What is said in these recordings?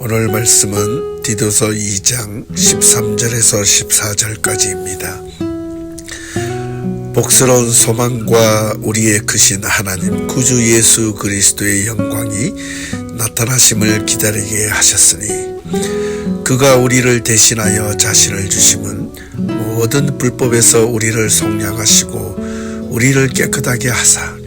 오늘 말씀은 디도서 2장 13절에서 14절까지입니다. 복스러운 소망과 우리의 크신 하나님 구주 예수 그리스도의 영광이 나타나심을 기다리게 하셨으니 그가 우리를 대신하여 자신을 주심은 모든 불법에서 우리를 속량하시고 우리를 깨끗하게 하사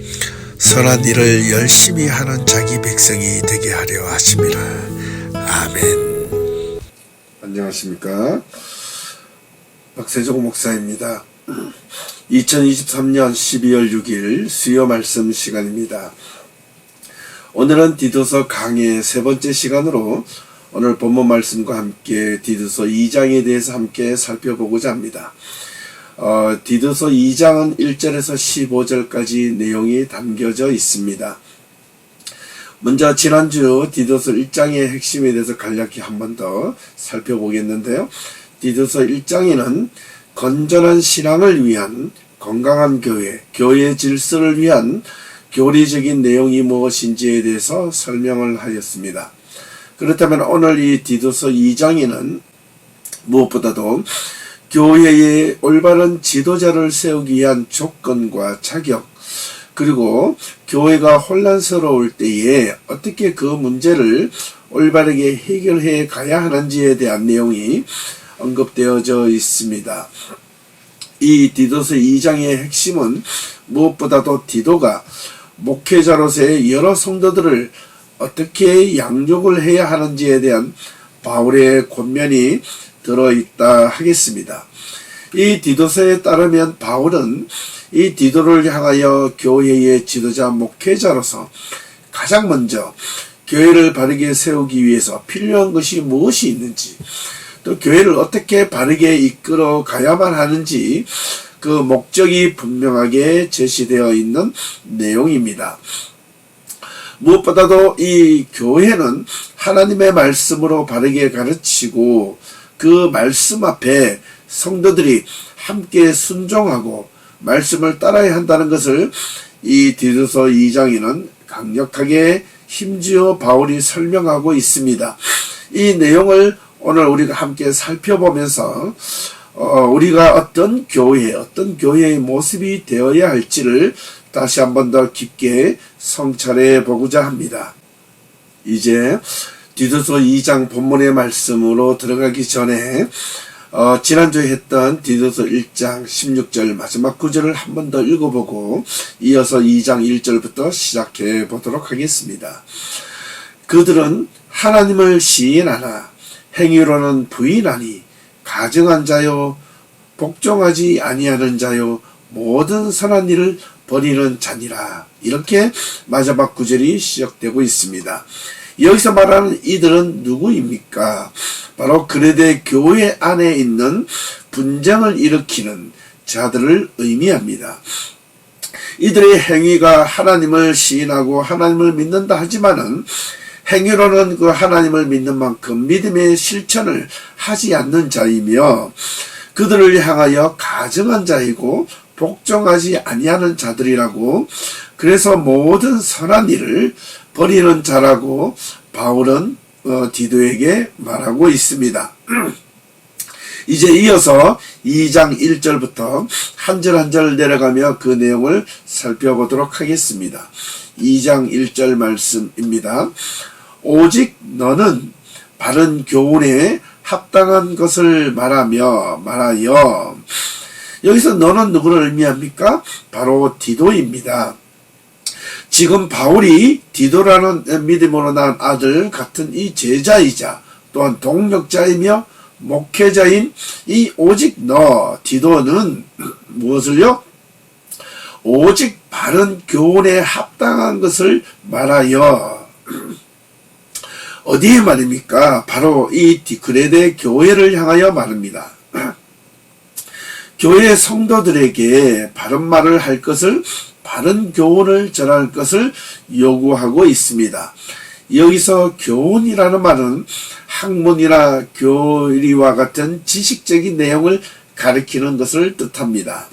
선한 일을 열심히 하는 자기 백성이 되게 하려 하심이라. 아멘. 안녕하십니까, 박세종 목사입니다. 2023년 12월 6일 수요 말씀 시간입니다. 오늘은 디도서 강의 세 번째 시간으로 오늘 본문 말씀과 함께 디도서 2장에 대해서 함께 살펴보고자 합니다. 디도서 2장은 1절에서 15절까지 내용이 담겨져 있습니다. 먼저 지난주 디도서 1장의 핵심에 대해서 간략히 한 번 더 살펴보겠는데요. 디도서 1장에는 건전한 신앙을 위한 건강한 교회 질서를 위한 교리적인 내용이 무엇인지에 대해서 설명을 하였습니다. 그렇다면 오늘 이 디도서 2장에는 무엇보다도 교회의 올바른 지도자를 세우기 위한 조건과 자격, 그리고 교회가 혼란스러울 때에 어떻게 그 문제를 올바르게 해결해 가야 하는지에 대한 내용이 언급되어져 있습니다. 이 디도서 2장의 핵심은 무엇보다도 디도가 목회자로서의 여러 성도들을 어떻게 양육을 해야 하는지에 대한 바울의 권면이 들어있다 하겠습니다. 이 디도서에 따르면 바울은 이 디도를 향하여 교회의 지도자 목회자로서 가장 먼저 교회를 바르게 세우기 위해서 필요한 것이 무엇이 있는지, 또 교회를 어떻게 바르게 이끌어 가야만 하는지 그 목적이 분명하게 제시되어 있는 내용입니다. 무엇보다도 이 교회는 하나님의 말씀으로 바르게 가르치고 그 말씀 앞에 성도들이 함께 순종하고 말씀을 따라야 한다는 것을 이 디도서 2장에는 강력하게 힘주어 바울이 설명하고 있습니다. 이 내용을 오늘 우리가 함께 살펴보면서 우리가 어떤 교회의 모습이 되어야 할지를 다시 한 번 더 깊게 성찰해 보고자 합니다. 이제 디도서 2장 본문의 말씀으로 들어가기 전에 지난주에 했던 디도서 1장 16절 마지막 구절을 한 번 더 읽어보고 이어서 2장 1절부터 시작해 보도록 하겠습니다. 그들은 하나님을 시인하나 행위로는 부인하니 가증한 자요 복종하지 아니하는 자요 모든 선한 일을 버리는 자니라. 이렇게 마지막 구절이 시작되고 있습니다. 여기서 말하는 이들은 누구입니까? 바로 그레데 교회 안에 있는 분쟁을 일으키는 자들을 의미합니다. 이들의 행위가 하나님을 시인하고 하나님을 믿는다 하지만은 행위로는 그 하나님을 믿는 만큼 믿음의 실천을 하지 않는 자이며 그들을 향하여 가증한 자이고 복종하지 아니하는 자들이라고, 그래서 모든 선한 일을 버리는 자라고 바울은 디도에게 말하고 있습니다. 이제 이어서 2장 1절부터 한 절 한 절 내려가며 그 내용을 살펴보도록 하겠습니다. 2장 1절 말씀입니다. 오직 너는 바른 교훈에 합당한 것을 말하여. 여기서 너는 누구를 의미합니까? 바로 디도입니다. 지금 바울이 디도라는 믿음으로 낳은 아들 같은 이 제자이자 또한 동력자이며 목회자인 이 오직 너 디도는 무엇을요? 오직 바른 교훈에 합당한 것을 말하여. 어디에 말입니까? 바로 이 그레데 교회를 향하여 말합니다. 교회 성도들에게 바른 말을 할 것을, 바른 교훈을 전할 것을 요구하고 있습니다. 여기서 교훈이라는 말은 학문이나 교리와 같은 지식적인 내용을 가리키는 것을 뜻합니다.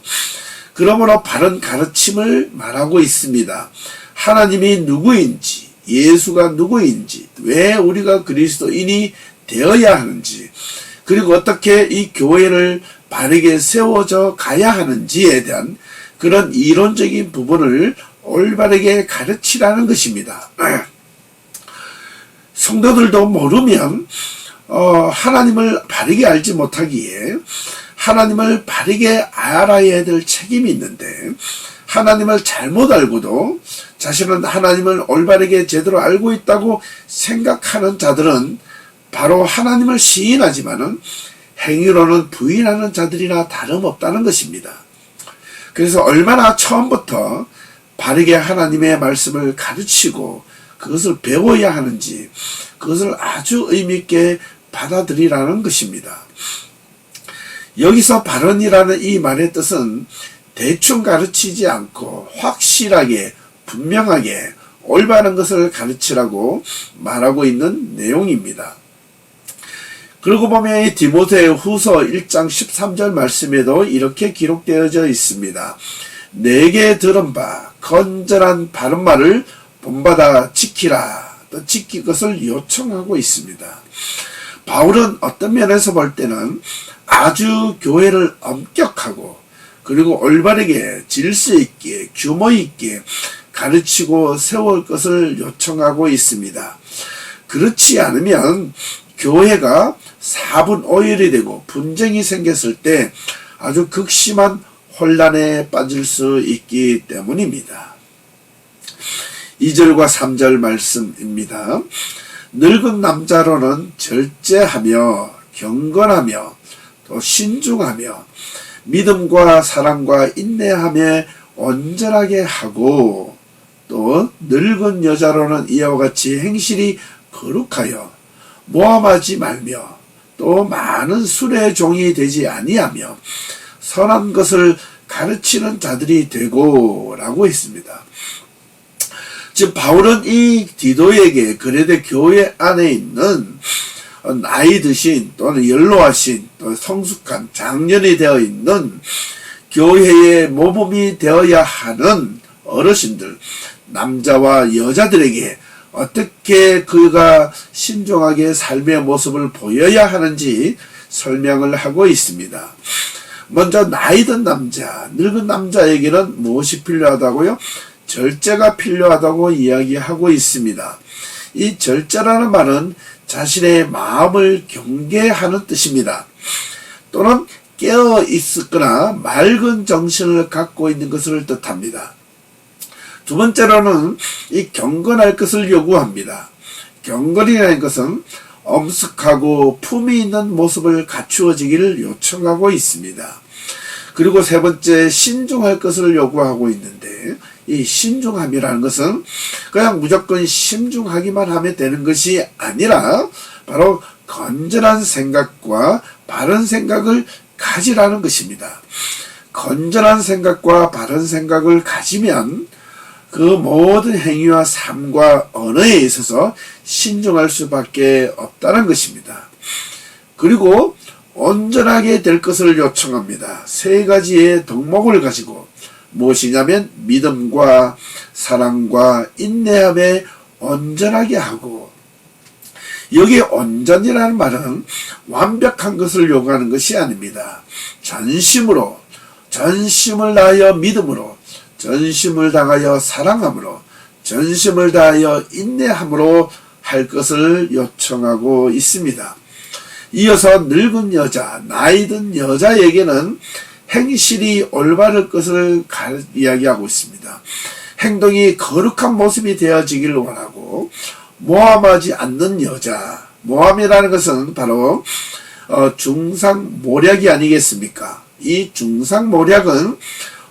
그러므로 바른 가르침을 말하고 있습니다. 하나님이 누구인지, 예수가 누구인지, 왜 우리가 그리스도인이 되어야 하는지, 그리고 어떻게 이 교회를 바르게 세워져 가야 하는지에 대한 그런 이론적인 부분을 올바르게 가르치라는 것입니다. 성도들도 모르면 하나님을 바르게 알지 못하기에 하나님을 바르게 알아야 될 책임이 있는데, 하나님을 잘못 알고도 자신은 하나님을 올바르게 제대로 알고 있다고 생각하는 자들은 바로 하나님을 시인하지만은 행위로는 부인하는 자들이나 다름없다는 것입니다. 그래서 얼마나 처음부터 바르게 하나님의 말씀을 가르치고 그것을 배워야 하는지, 그것을 아주 의미있게 받아들이라는 것입니다. 여기서 바른이라는 이 말의 뜻은 대충 가르치지 않고 확실하게, 분명하게 올바른 것을 가르치라고 말하고 있는 내용입니다. 그러고 보면 이 디모데 후서 1장 13절 말씀에도 이렇게 기록되어져 있습니다. 내게 들은 바 건전한 바른 말을 본받아 지키라. 또 지킬 것을 요청하고 있습니다. 바울은 어떤 면에서 볼 때는 아주 교회를 엄격하고 그리고 올바르게 질서 있게 규모 있게 가르치고 세울 것을 요청하고 있습니다. 그렇지 않으면 교회가 4분 5일이 되고 분쟁이 생겼을 때 아주 극심한 혼란에 빠질 수 있기 때문입니다. 2절과 3절 말씀입니다. 늙은 남자로는 절제하며 경건하며 또 신중하며 믿음과 사랑과 인내함에 온전하게 하고, 또 늙은 여자로는 이와 같이 행실이 거룩하여 모함하지 말며 또 많은 술의 종이 되지 아니하며 선한 것을 가르치는 자들이 되고 라고 했습니다. 즉 바울은 이 디도에게 그레데 교회 안에 있는 나이 드신 또는 연로하신 또 성숙한 장년이 되어 있는 교회의 모범이 되어야 하는 어르신들, 남자와 여자들에게 어떻게 그가 신중하게 삶의 모습을 보여야 하는지 설명을 하고 있습니다. 먼저 나이 든 남자, 늙은 남자에게는 무엇이 필요하다고요? 절제가 필요하다고 이야기하고 있습니다. 이 절제라는 말은 자신의 마음을 경계하는 뜻입니다. 또는 깨어 있거나 맑은 정신을 갖고 있는 것을 뜻합니다. 두 번째로는 이 경건할 것을 요구합니다. 경건이라는 것은 엄숙하고 품위 있는 모습을 갖추어지기를 요청하고 있습니다. 그리고 세 번째, 신중할 것을 요구하고 있는데, 이 신중함이라는 것은 그냥 무조건 신중하기만 하면 되는 것이 아니라 바로 건전한 생각과 바른 생각을 가지라는 것입니다. 건전한 생각과 바른 생각을 가지면 그 모든 행위와 삶과 언어에 있어서 신중할 수밖에 없다는 것입니다. 그리고 온전하게 될 것을 요청합니다. 세 가지의 덕목을 가지고, 무엇이냐면 믿음과 사랑과 인내함에 온전하게 하고, 여기 온전이라는 말은 완벽한 것을 요구하는 것이 아닙니다. 전심으로, 전심을 다하여 믿음으로, 전심을 다하여 사랑함으로, 전심을 다하여 인내함으로 할 것을 요청하고 있습니다. 이어서 늙은 여자, 나이 든 여자에게는 행실이 올바를 것을 이야기하고 있습니다. 행동이 거룩한 모습이 되어지기를 원하고, 모함하지 않는 여자, 모함이라는 것은 바로 중상모략이 아니겠습니까? 이 중상모략은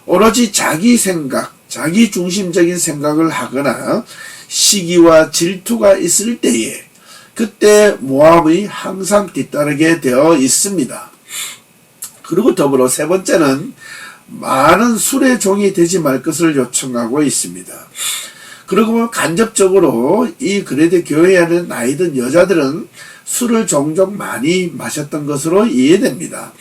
오로지 자기 생각, 자기 중심적인 생각을 하거나 시기와 질투가 있을 때에, 그때 모함이 항상 뒤따르게 되어 있습니다. 그리고 더불어 세 번째는 많은 술의 종이 되지 말 것을 요청하고 있습니다. 그리고 간접적으로 이 그레데 교회에 있는 나이 든 여자들은 술을 종종 많이 마셨던 것으로 이해됩니다.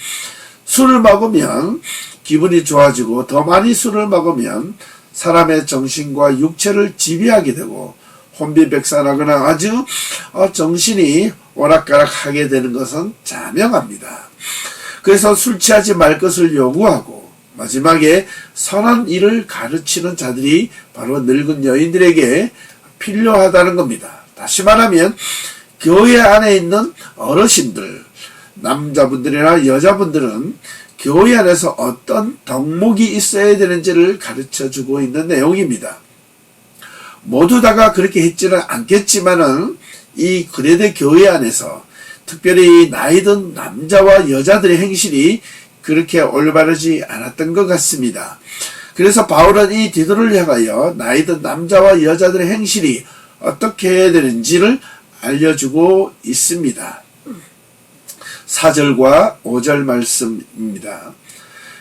술을 먹으면 기분이 좋아지고, 더 많이 술을 먹으면 사람의 정신과 육체를 지배하게 되고 혼비백산하거나 아주 정신이 오락가락하게 되는 것은 자명합니다. 그래서 술 취하지 말 것을 요구하고 마지막에 선한 일을 가르치는 자들이 바로 늙은 여인들에게 필요하다는 겁니다. 다시 말하면 교회 안에 있는 어르신들, 남자분들이나 여자분들은 교회 안에서 어떤 덕목이 있어야 되는지를 가르쳐주고 있는 내용입니다. 모두 다가 그렇게 했지는 않겠지만은 이 그레데 교회 안에서 특별히 나이든 남자와 여자들의 행실이 그렇게 올바르지 않았던 것 같습니다. 그래서 바울은 이 디도를 향하여 나이든 남자와 여자들의 행실이 어떻게 해야 되는지를 알려주고 있습니다. 4절과 5절 말씀입니다.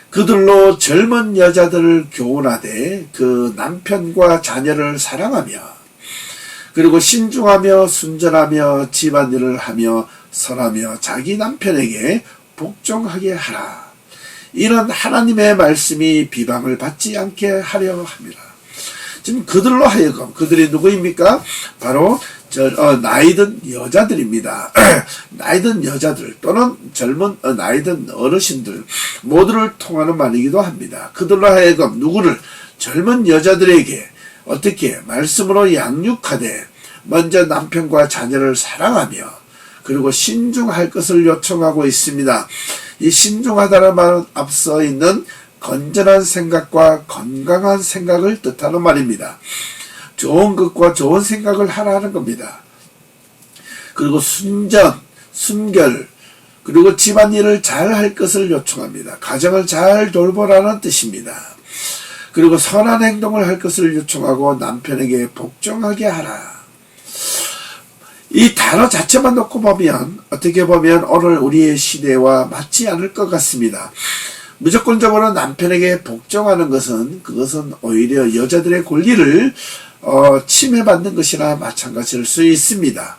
그들로 젊은 여자들을 교훈하되 그 남편과 자녀를 사랑하며 그리고 신중하며 순전하며 집안일을 하며 선하며 자기 남편에게 복종하게 하라. 이런 하나님의 말씀이 비방을 받지 않게 하려 합니다. 지금 그들로 하여금, 그들이 누구입니까? 바로 나이든 여자들입니다. 나이든 여자들 또는 젊은 나이든 어르신들 모두를 통하는 말이기도 합니다. 그들로 하여금 누구를 젊은 여자들에게 어떻게 말씀으로 양육하되 먼저 남편과 자녀를 사랑하며 그리고 신중할 것을 요청하고 있습니다. 이 신중하다는 말은 앞서 있는 건전한 생각과 건강한 생각을 뜻하는 말입니다. 좋은 것과 좋은 생각을 하라는 겁니다. 그리고 순전, 순결, 그리고 집안일을 잘 할 것을 요청합니다. 가정을 잘 돌보라는 뜻입니다. 그리고 선한 행동을 할 것을 요청하고 남편에게 복종하게 하라. 이 단어 자체만 놓고 보면 어떻게 보면 오늘 우리의 시대와 맞지 않을 것 같습니다. 무조건적으로 남편에게 복종하는 것은 그것은 오히려 여자들의 권리를 침해받는 것이나 마찬가지일 수 있습니다.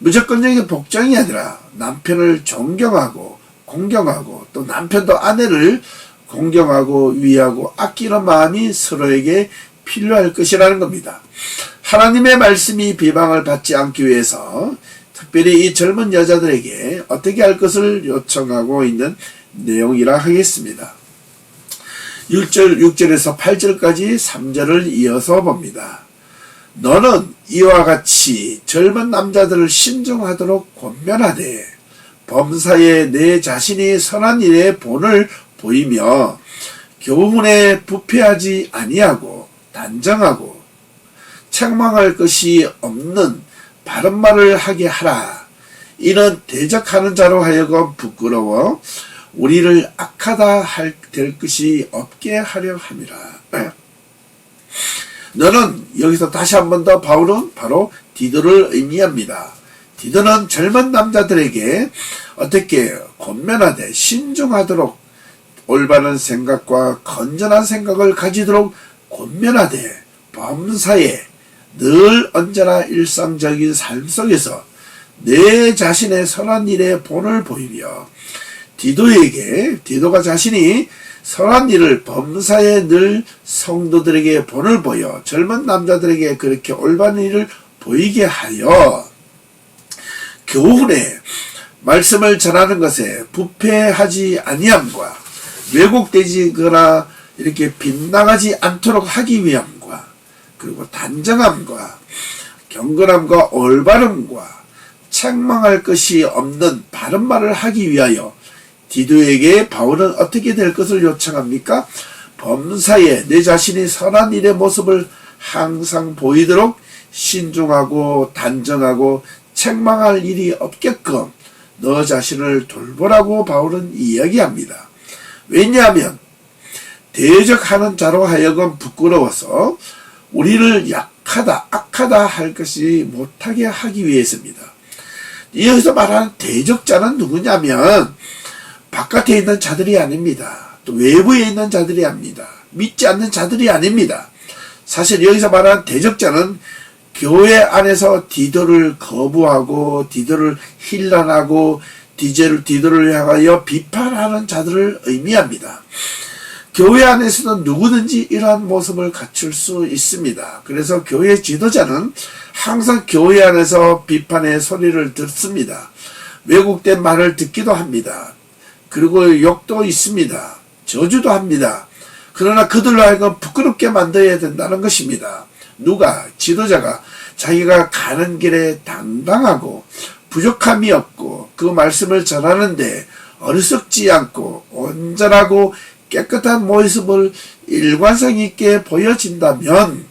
무조건적인 복종이 아니라 남편을 존경하고 공경하고 또 남편도 아내를 공경하고 위하고 아끼는 마음이 서로에게 필요할 것이라는 겁니다. 하나님의 말씀이 비방을 받지 않기 위해서 특별히 이 젊은 여자들에게 어떻게 할 것을 요청하고 있는 내용이라 하겠습니다. 6절에서 8절까지 3절을 이어서 봅니다. 너는 이와 같이 젊은 남자들을 신중하도록 권면하되 범사에 내 자신이 선한 일에 본을 보이며 교훈에 부패하지 아니하고 단정하고 책망할 것이 없는 바른 말을 하게 하라. 이는 대적하는 자로 하여금 부끄러워 우리를 악하다 될 것이 없게 하려 함이라. 너는 여기서 다시 한 번 더 바울은 바로 디도를 의미합니다. 디도는 젊은 남자들에게 어떻게 권면하되 신중하도록 올바른 생각과 건전한 생각을 가지도록 권면하되 범사에 늘 언제나 일상적인 삶 속에서 내 자신의 선한 일에 본을 보이며 디도가 자신이 선한 일을 범사에 늘 성도들에게 본을 보여 젊은 남자들에게 그렇게 올바른 일을 보이게 하여 교훈에 말씀을 전하는 것에 부패하지 아니함과 왜곡되지거나 이렇게 빗나가지 않도록 하기 위함과 그리고 단정함과 경건함과 올바름과 책망할 것이 없는 바른 말을 하기 위하여 디도에게 바울은 어떻게 될 것을 요청합니까? 범사에 내 자신이 선한 일의 모습을 항상 보이도록 신중하고 단정하고 책망할 일이 없게끔 너 자신을 돌보라고 바울은 이야기합니다. 왜냐하면 대적하는 자로 하여금 부끄러워서 우리를 약하다, 악하다 할 것이 못하게 하기 위해서입니다. 여기서 말하는 대적자는 누구냐면 바깥에 있는 자들이 아닙니다. 또 외부에 있는 자들이 아닙니다. 믿지 않는 자들이 아닙니다. 사실 여기서 말하는 대적자는 교회 안에서 디도를 거부하고 디도를 힐난하고 디도를 향하여 비판하는 자들을 의미합니다. 교회 안에서도 누구든지 이러한 모습을 갖출 수 있습니다. 그래서 교회 지도자는 항상 교회 안에서 비판의 소리를 듣습니다. 왜곡된 말을 듣기도 합니다. 그리고 욕도 있습니다. 저주도 합니다. 그러나 그들로 하여금 부끄럽게 만들어야 된다는 것입니다. 누가? 지도자가 자기가 가는 길에 당당하고 부족함이 없고 그 말씀을 전하는데 어리석지 않고 온전하고 깨끗한 모습을 일관성 있게 보여진다면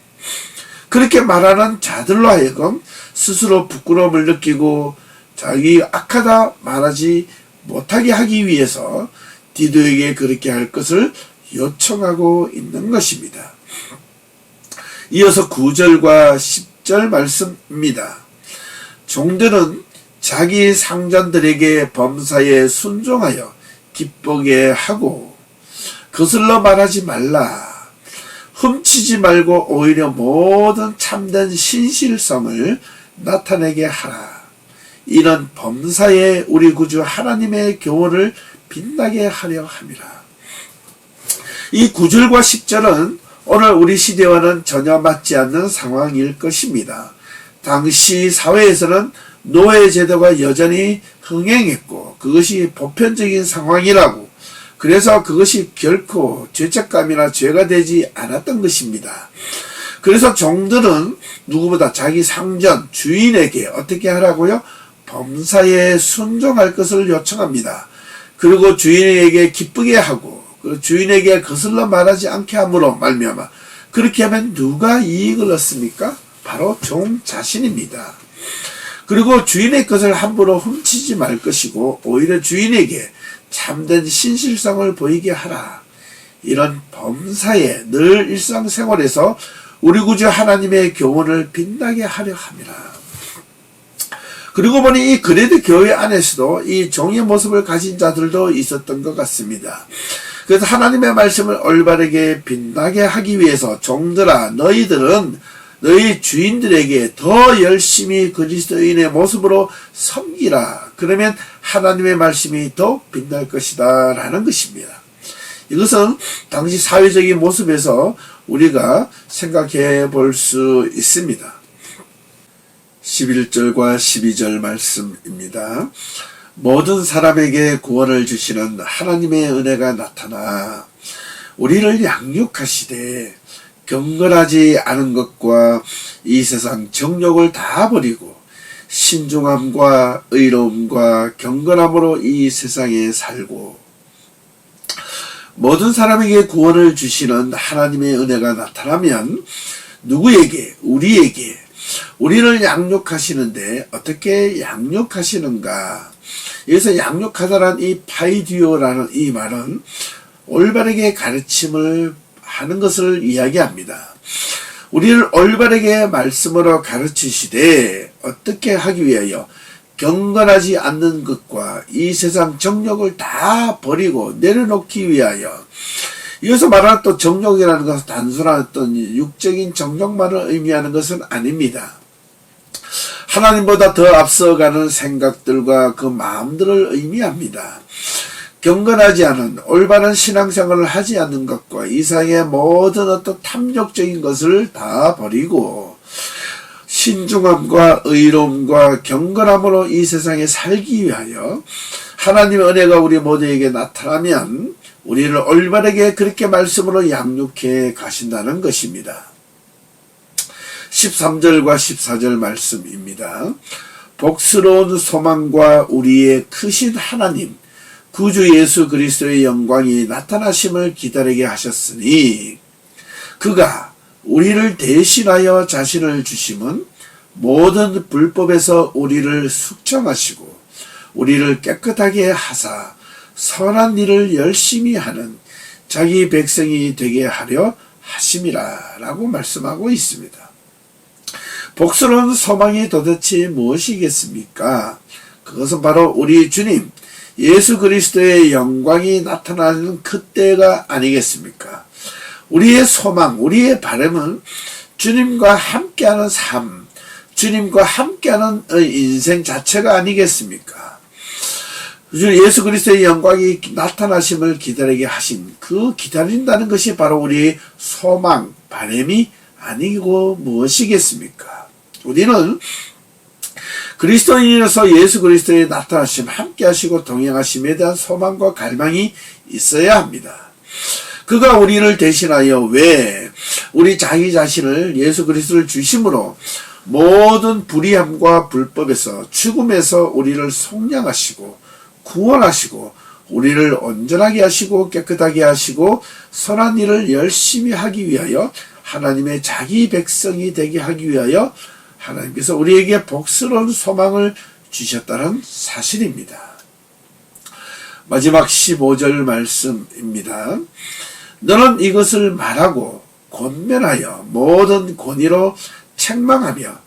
그렇게 말하는 자들로 하여금 스스로 부끄러움을 느끼고 자기 악하다 말하지 못하게 하기 위해서 디도에게 그렇게 할 것을 요청하고 있는 것입니다. 이어서 9절과 10절 말씀입니다. 종들은 자기 상전들에게 범사에 순종하여 기쁘게 하고 거슬러 말하지 말라. 훔치지 말고 오히려 모든 참된 신실성을 나타내게 하라. 이런 범사에 우리 구주 하나님의 교훈을 빛나게 하려 함이라. 이 9절과 10절은 오늘 우리 시대와는 전혀 맞지 않는 상황일 것입니다. 당시 사회에서는 노예 제도가 여전히 흥행했고 그것이 보편적인 상황이라고, 그래서 그것이 결코 죄책감이나 죄가 되지 않았던 것입니다. 그래서 종들은 누구보다 자기 상전, 주인에게 어떻게 하라고요? 범사에 순종할 것을 요청합니다. 그리고 주인에게 기쁘게 하고 주인에게 거슬러 말하지 않게 함으로 말미암아, 그렇게 하면 누가 이익을 얻습니까? 바로 종 자신입니다. 그리고 주인의 것을 함부로 훔치지 말 것이고 오히려 주인에게 참된 신실성을 보이게 하라. 이런 범사에 늘 일상생활에서 우리 구주 하나님의 교훈을 빛나게 하려 함이라. 그리고 보니 이 그레드 교회 안에서도 이 종의 모습을 가진 자들도 있었던 것 같습니다. 그래서 하나님의 말씀을 올바르게 빛나게 하기 위해서 종들아, 너희들은 너희 주인들에게 더 열심히 그리스도인의 모습으로 섬기라. 그러면 하나님의 말씀이 더 빛날 것이다 라는 것입니다. 이것은 당시 사회적인 모습에서 우리가 생각해 볼 수 있습니다. 11절과 12절 말씀입니다. 모든 사람에게 구원을 주시는 하나님의 은혜가 나타나 우리를 양육하시되 경건하지 않은 것과 이 세상 정욕을 다 버리고 신중함과 의로움과 경건함으로 이 세상에 살고, 모든 사람에게 구원을 주시는 하나님의 은혜가 나타나면 누구에게? 우리에게. 우리를 양육하시는데 어떻게 양육하시는가? 여기서 양육하다란 이 파이디오라는 이 말은 올바르게 가르침을 하는 것을 이야기합니다. 우리를 올바르게 말씀으로 가르치시되 어떻게 하기 위하여? 경건하지 않는 것과 이 세상 정욕을 다 버리고 내려놓기 위하여. 이어서 말하는 또 정욕이라는 것은 단순한 어떤 육적인 정욕만을 의미하는 것은 아닙니다. 하나님보다 더 앞서가는 생각들과 그 마음들을 의미합니다. 경건하지 않은 올바른 신앙생활을 하지 않는 것과 이상의 모든 어떤 탐욕적인 것을 다 버리고 신중함과 의로움과 경건함으로 이 세상에 살기 위하여 하나님의 은혜가 우리 모두에게 나타나면 우리를 올바르게 그렇게 말씀으로 양육해 가신다는 것입니다. 13절과 14절 말씀입니다. 복스러운 소망과 우리의 크신 하나님 구주 예수 그리스도의 영광이 나타나심을 기다리게 하셨으니 그가 우리를 대신하여 자신을 주심은 모든 불법에서 우리를 숙청하시고 우리를 깨끗하게 하사 선한 일을 열심히 하는 자기 백성이 되게 하려 하심이라 라고 말씀하고 있습니다. 복스러운 소망이 도대체 무엇이겠습니까? 그것은 바로 우리 주님 예수 그리스도의 영광이 나타나는 그때가 아니겠습니까? 우리의 소망, 우리의 바람은 주님과 함께하는 삶, 주님과 함께하는 인생 자체가 아니겠습니까? 예수 그리스도의 영광이 나타나심을 기다리게 하신 그 기다린다는 것이 바로 우리의 소망, 바람이 아니고 무엇이겠습니까? 우리는 그리스도인으로서 예수 그리스도의 나타나심, 함께 하시고 동행하심에 대한 소망과 갈망이 있어야 합니다. 그가 우리를 대신하여 왜 우리 자기 자신을 예수 그리스도를 주심으로 모든 불의함과 불법에서 죽음에서 우리를 속량하시고 구원하시고 우리를 온전하게 하시고 깨끗하게 하시고 선한 일을 열심히 하기 위하여 하나님의 자기 백성이 되게 하기 위하여 하나님께서 우리에게 복스러운 소망을 주셨다는 사실입니다. 마지막 15절 말씀입니다. 너는 이것을 말하고 권면하여 모든 권위로 책망하며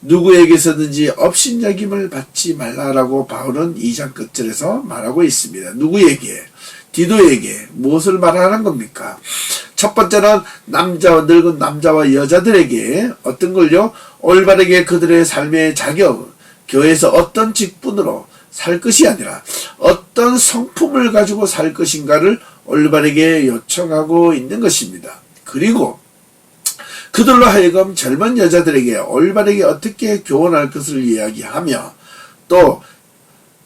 누구에게서든지 업신여김을 받지 말라라고 바울은 2장 끝절에서 말하고 있습니다. 누구에게? 디도에게 무엇을 말하는 겁니까? 첫 번째는 늙은 남자와 여자들에게 어떤 걸요? 올바르게 그들의 삶의 자격, 교회에서 어떤 직분으로 살 것이 아니라 어떤 성품을 가지고 살 것인가를 올바르게 요청하고 있는 것입니다. 그리고 그들로 하여금 젊은 여자들에게 올바르게 어떻게 교훈할 것을 이야기하며 또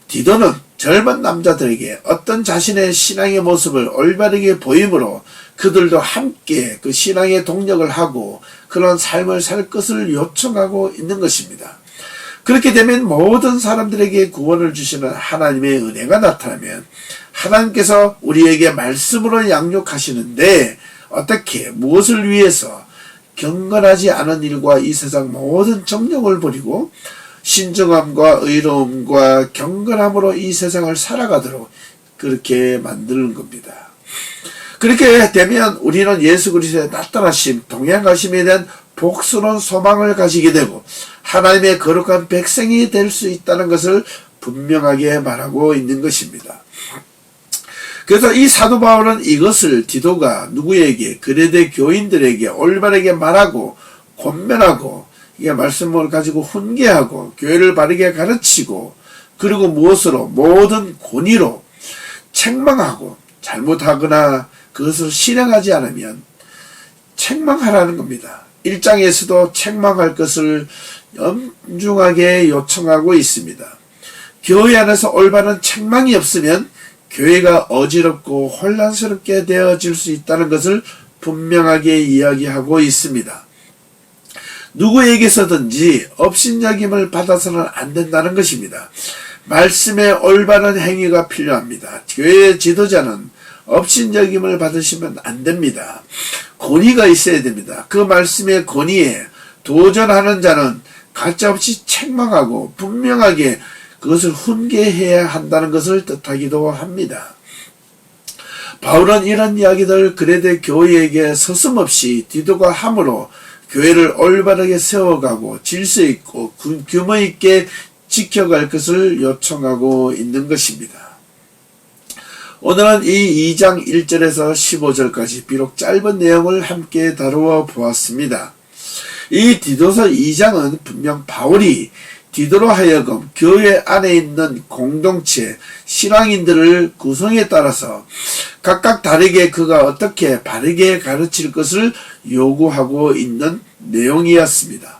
디도는 젊은 남자들에게 어떤 자신의 신앙의 모습을 올바르게 보임으로 그들도 함께 그 신앙의 동력을 하고 그런 삶을 살 것을 요청하고 있는 것입니다. 그렇게 되면 모든 사람들에게 구원을 주시는 하나님의 은혜가 나타나면 하나님께서 우리에게 말씀으로 양육하시는데 어떻게 무엇을 위해서 경건하지 않은 일과 이 세상 모든 정욕을 버리고 신중함과 의로움과 경건함으로 이 세상을 살아가도록 그렇게 만드는 겁니다. 그렇게 되면 우리는 예수 그리스도의 나타나심, 동행하심에 대한 복스러운 소망을 가지게 되고 하나님의 거룩한 백성이 될 수 있다는 것을 분명하게 말하고 있는 것입니다. 그래서 이 사도 바울은 이것을 디도가 누구에게, 그레데 교인들에게 올바르게 말하고 권면하고 이게 말씀을 가지고 훈계하고 교회를 바르게 가르치고 그리고 무엇으로? 모든 권위로 책망하고 잘못하거나 그것을 실행하지 않으면 책망하라는 겁니다. 1장에서도 책망할 것을 엄중하게 요청하고 있습니다. 교회 안에서 올바른 책망이 없으면 교회가 어지럽고 혼란스럽게 되어질 수 있다는 것을 분명하게 이야기하고 있습니다. 누구에게서든지 업신여김을 받아서는 안 된다는 것입니다. 말씀의 올바른 행위가 필요합니다. 교회의 지도자는 업신여김을 받으시면 안 됩니다. 권위가 있어야 됩니다. 그 말씀의 권위에 도전하는 자는 가짜없이 책망하고 분명하게 그것을 훈계해야 한다는 것을 뜻하기도 합니다. 바울은 이런 이야기들 그레데 교회에게 서슴없이 디도가 함으로 교회를 올바르게 세워가고 질서 있고 규모 있게 지켜갈 것을 요청하고 있는 것입니다. 오늘은 이 2장 1절에서 15절까지 비록 짧은 내용을 함께 다루어 보았습니다. 이 디도서 2장은 분명 바울이 디도로 하여금 교회 안에 있는 공동체, 신앙인들을 구성에 따라서 각각 다르게 그가 어떻게 바르게 가르칠 것을 요구하고 있는 내용이었습니다.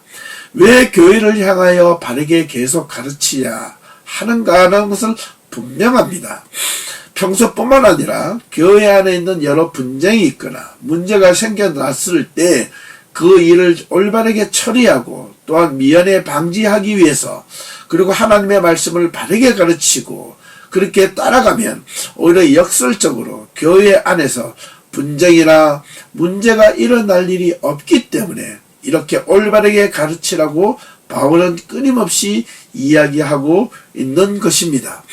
왜 교회를 향하여 바르게 계속 가르치야 하는가 하는 것은 분명합니다. 평소뿐만 아니라 교회 안에 있는 여러 분쟁이 있거나 문제가 생겨났을 때 그 일을 올바르게 처리하고 또한 미연에 방지하기 위해서 그리고 하나님의 말씀을 바르게 가르치고 그렇게 따라가면 오히려 역설적으로 교회 안에서 분쟁이나 문제가 일어날 일이 없기 때문에 이렇게 올바르게 가르치라고 바울은 끊임없이 이야기하고 있는 것입니다.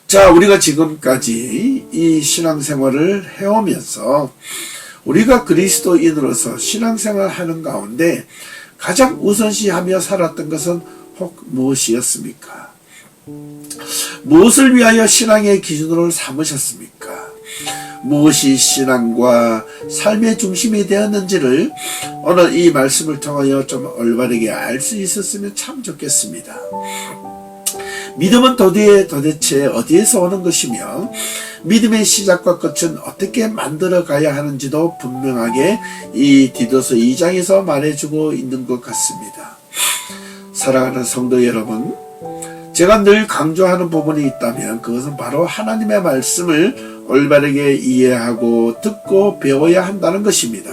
자, 우리가 지금까지 이 신앙생활을 해오면서 우리가 그리스도인으로서 신앙생활 하는 가운데 가장 우선시하며 살았던 것은 혹 무엇이었습니까? 무엇을 위하여 신앙의 기준으로 삼으셨습니까? 무엇이 신앙과 삶의 중심이 되었는지를 오늘 이 말씀을 통하여 좀 올바르게 알 수 있었으면 참 좋겠습니다. 믿음은 도대체 어디에서 오는 것이며 믿음의 시작과 끝은 어떻게 만들어 가야 하는지도 분명하게 이 디도서 2장에서 말해주고 있는 것 같습니다. 사랑하는 성도 여러분, 제가 늘 강조하는 부분이 있다면 그것은 바로 하나님의 말씀을 올바르게 이해하고 듣고 배워야 한다는 것입니다.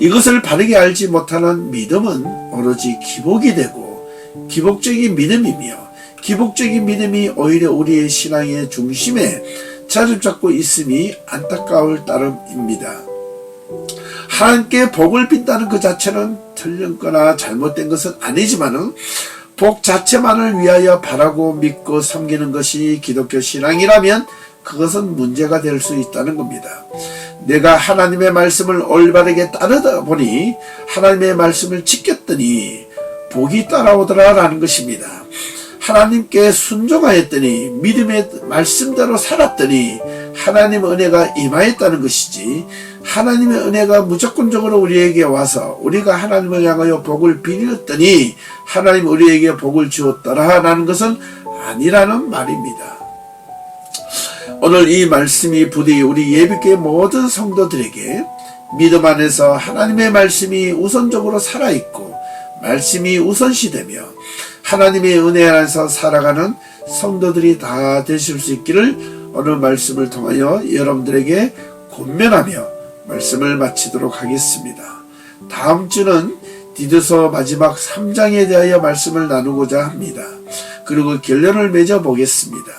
이것을 바르게 알지 못하는 믿음은 오로지 기복이 되고 기복적인 믿음이며 기복적인 믿음이 오히려 우리의 신앙의 중심에 자리 잡고 있음이 안타까울 따름입니다. 하나님께 복을 빈다는 그 자체는 틀렸거나 잘못된 것은 아니지만은 복 자체만을 위하여 바라고 믿고 섬기는 것이 기독교 신앙이라면 그것은 문제가 될 수 있다는 겁니다. 내가 하나님의 말씀을 올바르게 따르다 보니 하나님의 말씀을 지켰더니 복이 따라오더라라는 것입니다. 하나님께 순종하였더니 믿음의 말씀대로 살았더니 하나님의 은혜가 임하였다는 것이지, 하나님의 은혜가 무조건적으로 우리에게 와서 우리가 하나님을 향하여 복을 빌었더니 하나님 우리에게 복을 주었더라라는 것은 아니라는 말입니다. 오늘 이 말씀이 부디 우리 예비교회 모든 성도들에게 믿음 안에서 하나님의 말씀이 우선적으로 살아있고 말씀이 우선시되며 하나님의 은혜 안에서 살아가는 성도들이 다 되실 수 있기를 오늘 말씀을 통하여 여러분들에게 권면하며 말씀을 마치도록 하겠습니다. 다음 주는 디도서 마지막 3장에 대하여 말씀을 나누고자 합니다. 그리고 결론을 맺어 보겠습니다.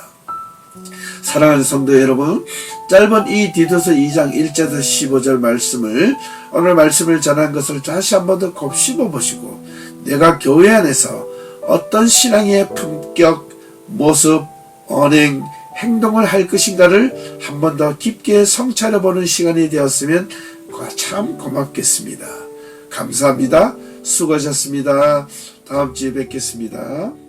사랑하는 성도 여러분, 짧은 이 디도서 2장 1절에서 15절 말씀을, 오늘 말씀을 전한 것을 다시 한 번 더 곱씹어 보시고 내가 교회 안에서 어떤 신앙의 품격, 모습, 언행, 행동을 할 것인가를 한 번 더 깊게 성찰해 보는 시간이 되었으면 참 고맙겠습니다. 감사합니다. 수고하셨습니다. 다음 주에 뵙겠습니다.